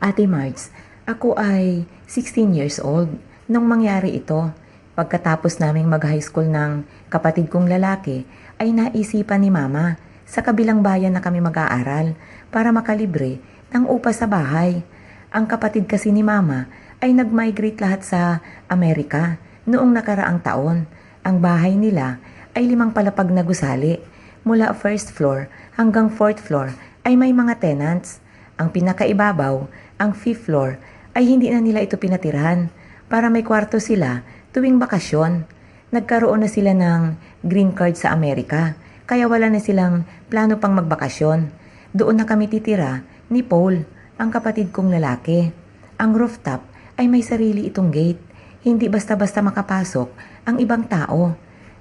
Ate Margs, ako ay 16 years old nung mangyari ito. Pagkatapos naming mag-high school ng kapatid kong lalaki, ay naisipan ni Mama sa kabilang bayan na kami mag-aaral para makalibre ng upa sa bahay. Ang kapatid kasi ni Mama ay nag-migrate lahat sa Amerika noong nakaraang taon. Ang bahay nila ay 5 palapag na gusali. Mula first floor hanggang 4th floor ay may mga tenants. Ang pinakaibabaw, ang 5th floor, ay hindi na nila ito pinatirahan para may kwarto sila tuwing bakasyon. Nagkaroon na sila ng green card sa Amerika, kaya wala na silang plano pang magbakasyon. Doon na kami titira ni Paul, ang kapatid kong lalaki. Ang rooftop ay may sarili itong gate. Hindi basta-basta makapasok ang ibang tao.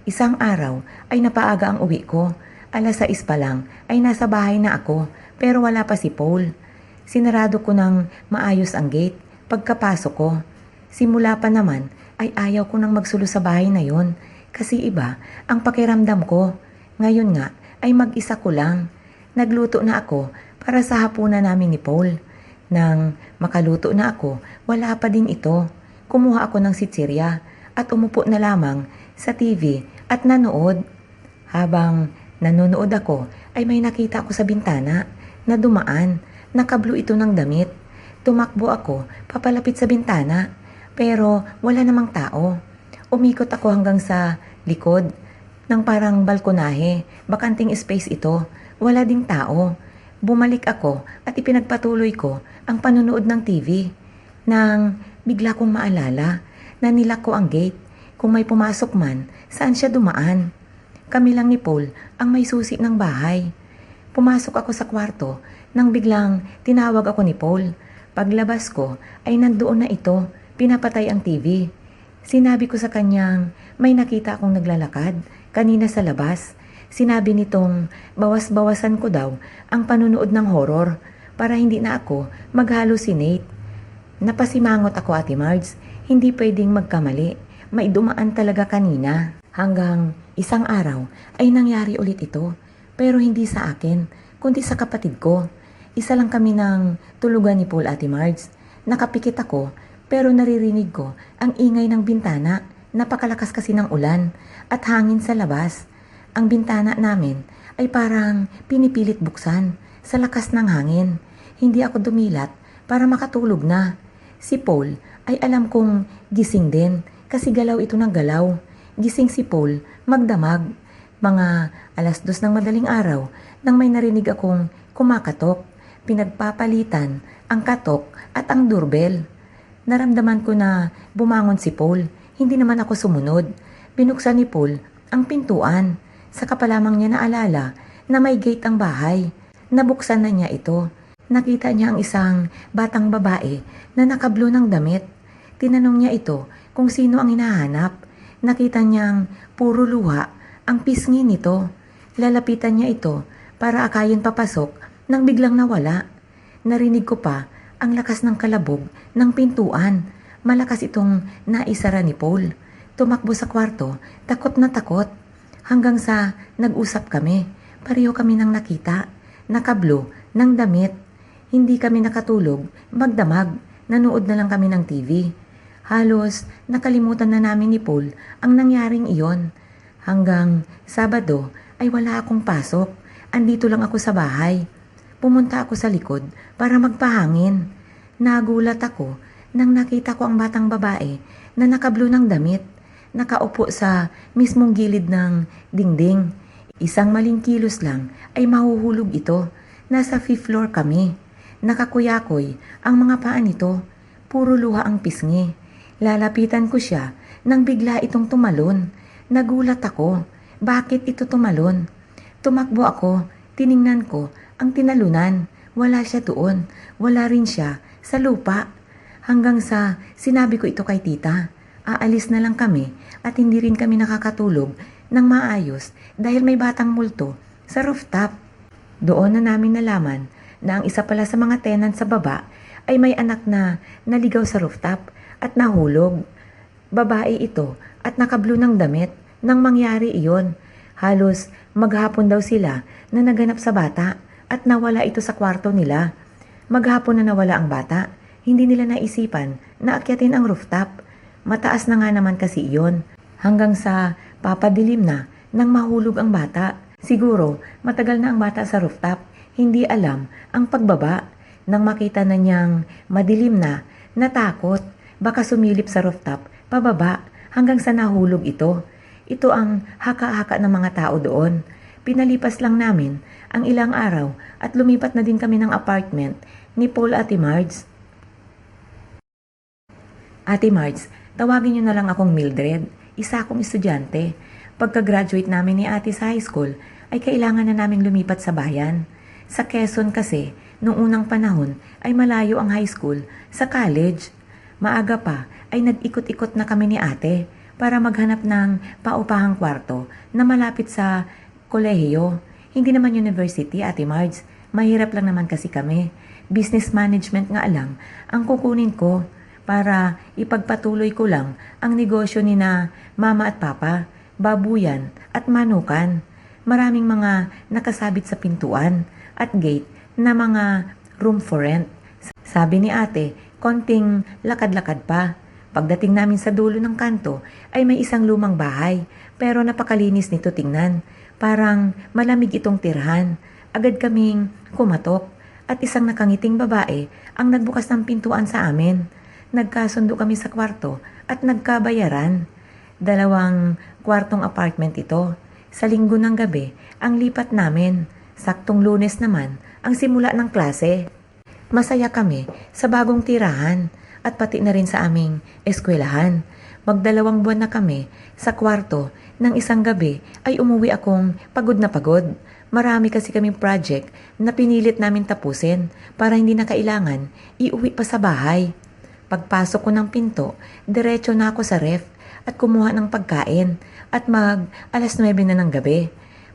Isang araw ay napaaga ang uwi ko. 6:00 pa lang ay nasa bahay na ako, pero wala pa si Paul. Sinarado ko ng maayos ang gate pagkapasok ko. Simula pa naman ay ayaw ko nang magsulo sa bahay na yon kasi iba ang pakiramdam ko. Ngayon nga ay mag-isa ko lang. Nagluto na ako para sa hapunan namin ni Paul. Nang makaluto na ako, wala pa din ito. Kumuha ako ng sitsirya at umupo na lamang sa TV at nanood. Habang nanonood ako ay may nakita ako sa bintana na dumaan. Nakablo ito ng damit. Tumakbo ako papalapit sa bintana pero wala namang tao. Umikot ako hanggang sa likod ng parang balkonahe. Bakanting space ito. Wala ding tao. Bumalik ako at ipinagpatuloy ko ang panonood ng TV. Nang bigla kong maalala na nilak ko ang gate. Kung may pumasok man, saan siya dumaan? Kami lang ni Paul ang may susi ng bahay. Pumasok ako sa kwarto nang biglang tinawag ako ni Paul. Paglabas ko ay nandoon na ito, pinapatay ang TV. Sinabi ko sa kanyang may nakita akong naglalakad kanina sa labas. Sinabi nitong bawas-bawasan ko daw ang panunood ng horror para hindi na ako mag-hallucinate. Napasimangot ako, Ate Margs. Hindi pwedeng magkamali. May dumaan talaga kanina. Hanggang isang araw ay nangyari ulit ito. Pero hindi sa akin, kundi sa kapatid ko. Isa lang kami ng tulugan ni Paul, Ate Margs. Nakapikit ako pero naririnig ko ang ingay ng bintana. Napakalakas kasi ng ulan at hangin sa labas. Ang bintana namin ay parang pinipilit buksan sa lakas ng hangin. Hindi ako dumilat para makatulog na. Si Paul ay alam kong gising din kasi galaw ito ng galaw. Gising si Paul magdamag. Mga 2:00 ng madaling araw nang may narinig akong kumakatok. Pinagpapalitan ang katok at ang doorbell. Naramdaman ko na bumangon si Paul. Hindi naman ako sumunod. Binuksan ni Paul ang pintuan. Saka pa lamang niya naalala na may gate ang bahay. Nabuksan na niya ito. Nakita niya ang isang batang babae na nakablo ng damit. Tinanong niya ito kung sino ang hinahanap. Nakita niyang puro luha ang pisngi nito. Lalapitan niya ito para akayin papasok nang biglang nawala. Narinig ko pa ang lakas ng kalabog ng pintuan. Malakas itong naisara ni Paul. Tumakbo sa kwarto, takot na takot. Hanggang sa nag-usap kami. Pareho kami nang nakita. Nakablo ng damit. Hindi kami nakatulog, magdamag. Nanood na lang kami ng TV. Halos nakalimutan na namin ni Paul ang nangyaring iyon. Hanggang Sabado ay wala akong pasok. Andito lang ako sa bahay. Pumunta ako sa likod para magpahangin. Nagulat ako nang nakita ko ang batang babae na nakablo ng damit. Nakaupo sa mismong gilid ng dingding. Isang maling kilos lang ay mahuhulog ito. Nasa 5th floor kami. Nakakuyakoy ang mga paa nito. Puro luha ang pisngi. Lalapitan ko siya nang bigla itong tumalon. Nagulat ako. Bakit ito tumalon? Tumakbo ako. Tiningnan ko ang tinalunan. Wala siya doon. Wala rin siya sa lupa. Hanggang sa sinabi ko ito kay tita. Aalis na lang kami at hindi rin kami nakakatulog ng maayos dahil may batang multo sa rooftop. Doon na namin nalaman na ang isa pala sa mga tenant sa baba ay may anak na naligaw sa rooftop at nahulog. Babae ito at nakablo ng damit nang mangyari iyon. Halos maghapon daw sila na naganap sa bata at nawala ito sa kwarto nila. Maghapon na nawala ang bata. Hindi nila naisipan na akyatin ang rooftop. Mataas na nga naman kasi iyon. Hanggang sa papadilim na nang mahulog ang bata. Siguro matagal na ang bata sa rooftop. Hindi alam ang pagbaba. Nang makita na niyang madilim na, natakot. Baka sumilip sa rooftop, pababa, hanggang sa nahulog ito. Ito ang haka-haka ng mga tao doon. Pinalipas lang namin ang ilang araw at lumipat na din kami ng apartment ni Paul at Marge. Ate Marge, tawagin niyo na lang akong Mildred. Isa akong estudyante. Pagka-graduate namin ni ate sa high school, ay kailangan na naming lumipat sa bayan. Sa Quezon kasi, noong unang panahon ay malayo ang high school sa college. Maaga pa ay nag-ikot-ikot na kami ni ate para maghanap ng paupahang kwarto na malapit sa kolehiyo. Hindi naman university, ate Marge. Mahirap lang naman kasi kami. Business management nga lang ang kukunin ko para ipagpatuloy ko lang ang negosyo ni na mama at papa, babuyan at manukan. Maraming mga nakasabit sa pintuan at gate na mga room for rent. Sabi ni ate, konting lakad-lakad pa. Pagdating namin sa dulo ng kanto ay may isang lumang bahay pero napakalinis nito tingnan. Parang malamig itong tirahan. Agad kaming kumatok at isang nakangiting babae ang nagbukas ng pintuan sa amin. Nagkasundo kami sa kwarto at nagkabayaran. 2 kwartong apartment ito. Sa linggo ng gabi ang lipat namin. Saktong Lunes naman ang simula ng klase. Masaya kami sa bagong tirahan at pati na rin sa aming eskwelahan. 2 buwan na kami sa kwarto. Nang isang gabi ay umuwi akong pagod na pagod. Marami kasi kaming project na pinilit namin tapusin para hindi na kailangan iuwi pa sa bahay. Pagpasok ko ng pinto, diretso na ako sa ref at kumuha ng pagkain at 9:00 na ng gabi.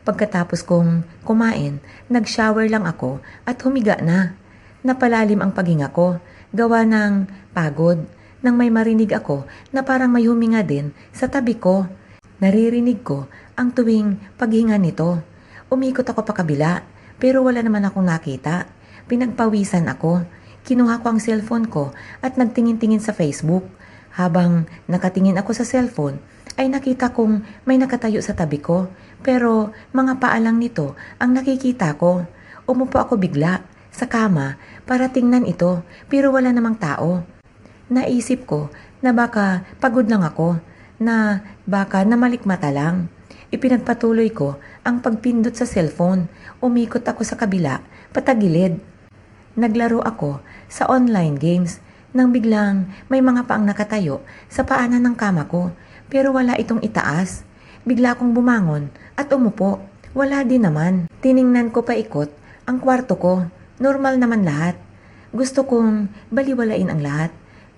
Pagkatapos kong kumain, nag-shower lang ako at humiga na. Napalalim ang paghinga ko, gawa ng pagod. Nang may marinig ako na parang may huminga din sa tabi ko. Naririnig ko ang tuwing paghinga nito. Umikot ako pa kabila, pero wala naman akong nakita. Pinagpawisan ako. Kinuha ko ang cellphone ko at nagtingin-tingin sa Facebook. Habang nakatingin ako sa cellphone, ay nakita kong may nakatayo sa tabi ko. Pero mga paa lang nito ang nakikita ko. Umupo ako bigla sa kama para tingnan ito, pero wala namang tao. Naisip ko na baka pagod lang ako, na baka namalikmata lang. Ipinagpatuloy ko ang pagpindot sa cellphone. Umikot ako sa kabila, patagilid. Naglaro ako sa online games nang biglang may mga paang nakatayo sa paanan ng kama ko, pero wala itong itaas. Bigla akong bumangon at umupo. Wala din naman. Tiningnan ko paikot ang kwarto ko. Normal naman lahat. Gusto kong baliwalain ang lahat.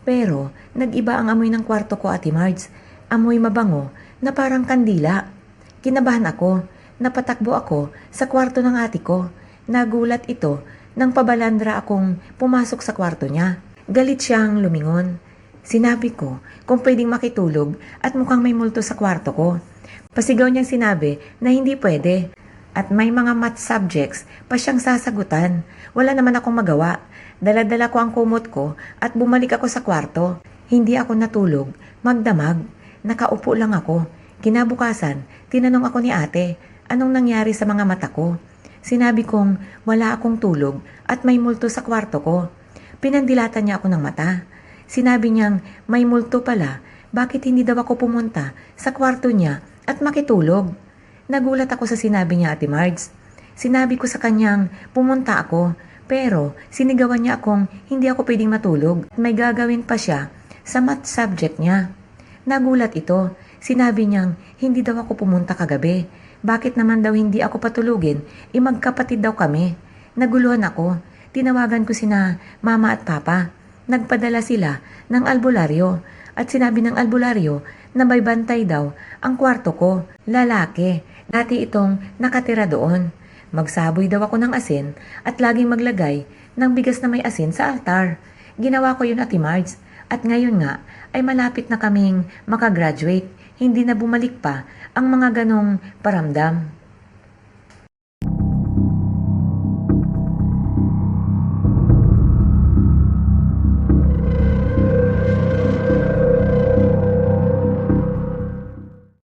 Pero nag-iba ang amoy ng kwarto ko, ate Marge. Amoy mabango na parang kandila. Kinabahan ako. Napatakbo ako sa kwarto ng ate ko. Nagulat ito nang pabalandra akong pumasok sa kwarto niya. Galit siyang lumingon. Sinabi ko kung pwedeng makitulog at mukhang may multo sa kwarto ko. Pasigaw niyang sinabi na hindi pwede at may mga math subjects pa siyang sasagutan. Wala naman akong magawa. Dala-dala ko ang kumot ko at bumalik ako sa kwarto. Hindi ako natulog, magdamag. Nakaupo lang ako. Kinabukasan, tinanong ako ni ate, anong nangyari sa mga mata ko? Sinabi kong wala akong tulog at may multo sa kwarto ko. Pinandilatan niya ako ng mata. Sinabi niyang may multo pala, bakit hindi daw ako pumunta sa kwarto niya at makitulog? Nagulat ako sa sinabi niya, ate Marge. Sinabi ko sa kanyang pumunta ako, pero sinigawan niya akong hindi ako pwedeng matulog at may gagawin pa siya sa math subject niya. Nagulat ito. Sinabi niyang hindi daw ako pumunta kagabi. Bakit naman daw hindi ako patulugin? Magkapatid daw kami. Naguluhan ako. Tinawagan ko sina mama at papa. Nagpadala sila ng albularyo at sinabi ng albularyo na may bantay daw ang kwarto ko. Lalaki. Dati itong nakatira doon. Magsaboy daw ako ng asin at laging maglagay ng bigas na may asin sa altar. Ginawa ko yun, ate Marge. At ngayon nga ay malapit na kaming makagraduate. Hindi na bumalik pa ang mga ganong paramdam.